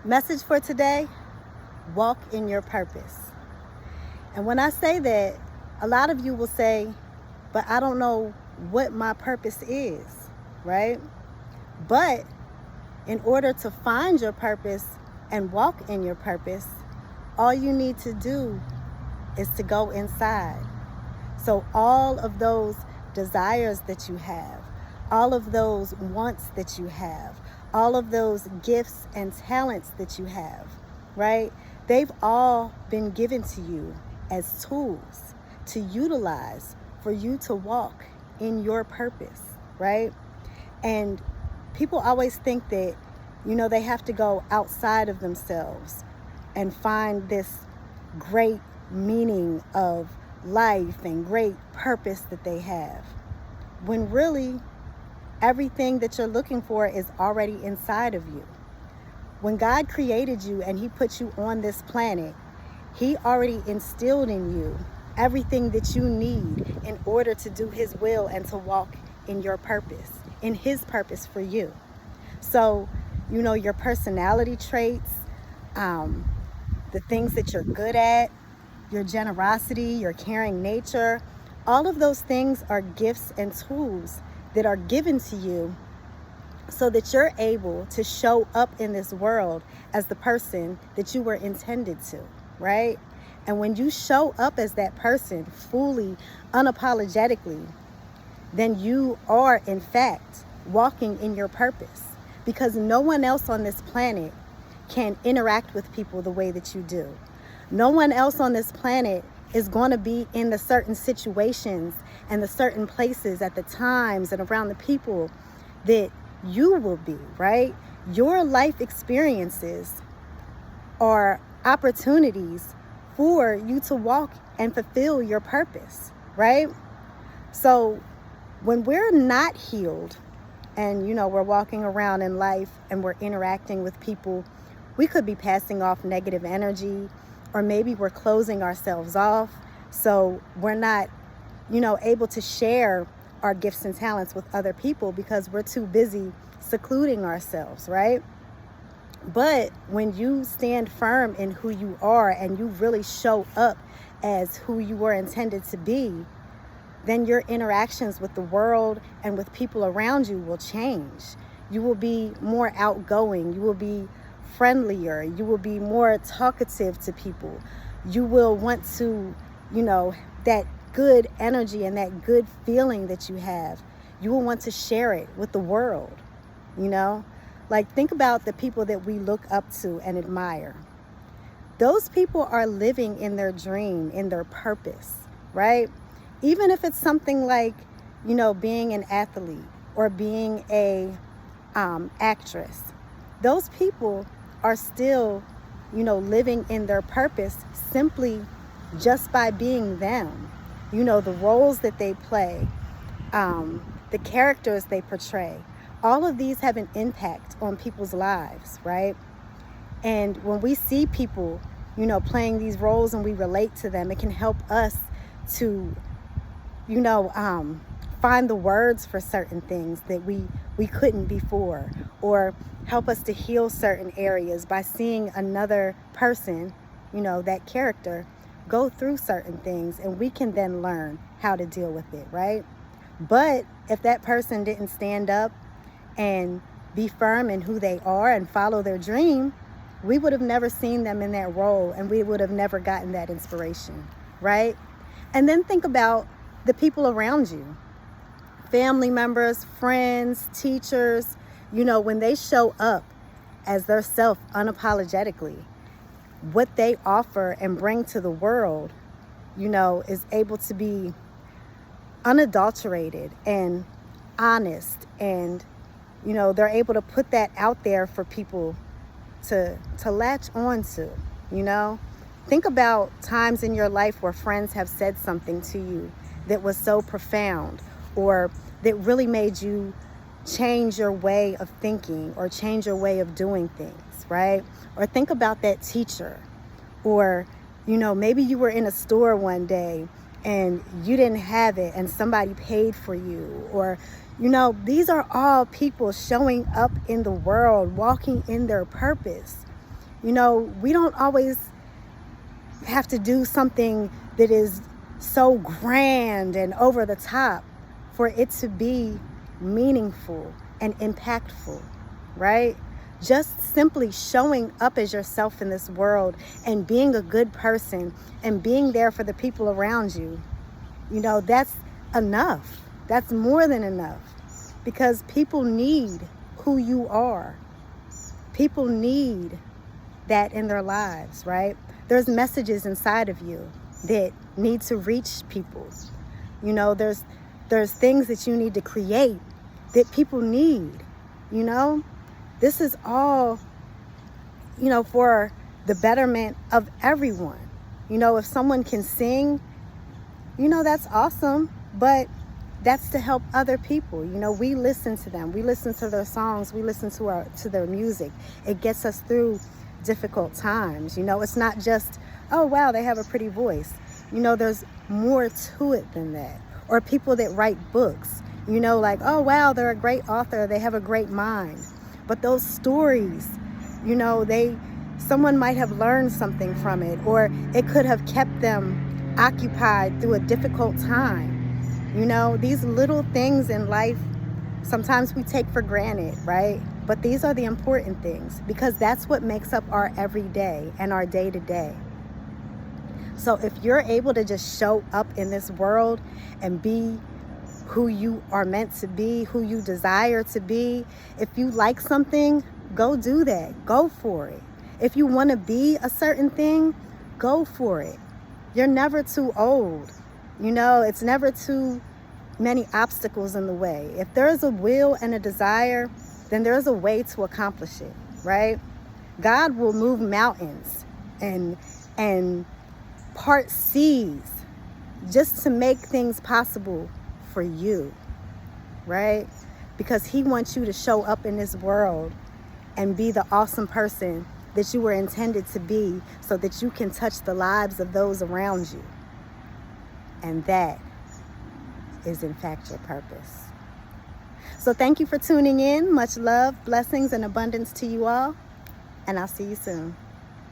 Message for today: walk in your purpose. And when I say that, a lot of you will say, but I don't know what my purpose is, right? But in order to find your purpose and walk in your purpose, all you need to do is to go inside. So all of those desires that you have, all of those wants that you have, all of those gifts and talents that you have, right? They've all been given to you as tools to utilize for you to walk in your purpose, right? And people always think that, they have to go outside of themselves and find this great meaning of life and great purpose that they have, when really everything that you're looking for is already inside of you. When God created you and he put you on this planet, he already instilled in you everything that you need in order to do his will and to walk in your purpose, in his purpose for you. So, your personality traits, the things that you're good at, your generosity, your caring nature, all of those things are gifts and tools that are given to you so that you're able to show up in this world as the person that you were intended to, right? And when you show up as that person fully, unapologetically, then you are, in fact, walking in your purpose, because no one else on this planet can interact with people the way that you do. No one else on this planet is going to be in the certain situations and the certain places at the times and around the people that you will be, right? Your life experiences are opportunities for you to walk and fulfill your purpose, right? So when we're not healed and, we're walking around in life and we're interacting with people, we could be passing off negative energy, or maybe we're closing ourselves off. So we're not, able to share our gifts and talents with other people because we're too busy secluding ourselves, right? But when you stand firm in who you are and you really show up as who you were intended to be, then your interactions with the world and with people around you will change. You will be more outgoing. You will be friendlier. You will be more talkative to people. You will want to, that good energy and that good feeling that you have, you will want to share it with the world, Like, think about the people that we look up to and admire. Those people are living in their dream, in their purpose, right? Even if it's something like, being an athlete or being a actress. Those people are still, living in their purpose simply just by being them. The roles that they play, the characters they portray, all of these have an impact on people's lives, right? And when we see people, playing these roles and we relate to them, it can help us to, find the words for certain things that we couldn't before, or help us to heal certain areas by seeing another person, that character, go through certain things, and we can then learn how to deal with it, right? But if that person didn't stand up and be firm in who they are and follow their dream, we would have never seen them in that role, and we would have never gotten that inspiration, right? And then think about the people around you, family members, friends, teachers, when they show up as their self unapologetically, what they offer and bring to the world, is able to be unadulterated and honest, and, they're able to put that out there for people to latch on to, Think about times in your life where friends have said something to you that was so profound, or that really made you change your way of thinking or change your way of doing things, right? Or think about that teacher, or, maybe you were in a store one day and you didn't have it and somebody paid for you, or, these are all people showing up in the world, walking in their purpose. You know, we don't always have to do something that is so grand and over the top for it to be meaningful and impactful, right? Just simply showing up as yourself in this world and being a good person and being there for the people around you, you know, that's enough. That's more than enough, because people need who you are. People need that in their lives, right? There's messages inside of you that need to reach people. You know, there's things that you need to create that people need, you know? This is all, you know, for the betterment of everyone. You know, if someone can sing, you know, that's awesome, but that's to help other people. You know, we listen to them. We listen to their songs. We listen to their music. It gets us through difficult times. You know, it's not just, oh, wow, they have a pretty voice. You know, there's more to it than that. Or people that write books, you know, like, oh, wow, they're a great author. They have a great mind. But those stories, you know, someone might have learned something from it, or it could have kept them occupied through a difficult time. You know, these little things in life, sometimes we take for granted, right? But these are the important things, because that's what makes up our everyday and our day to day. So if you're able to just show up in this world and be who you are meant to be, who you desire to be, if you like something, go do that. Go for it. If you want to be a certain thing, go for it. You're never too old. You know, it's never too many obstacles in the way. If there's a will and a desire, then there's a way to accomplish it, right? God will move mountains and part seas just to make things possible for you, right? Because he wants you to show up in this world and be the awesome person that you were intended to be, so that you can touch the lives of those around you. And that is in fact your purpose. So thank you for tuning in. Much love, blessings, and abundance to you all. And I'll see you soon.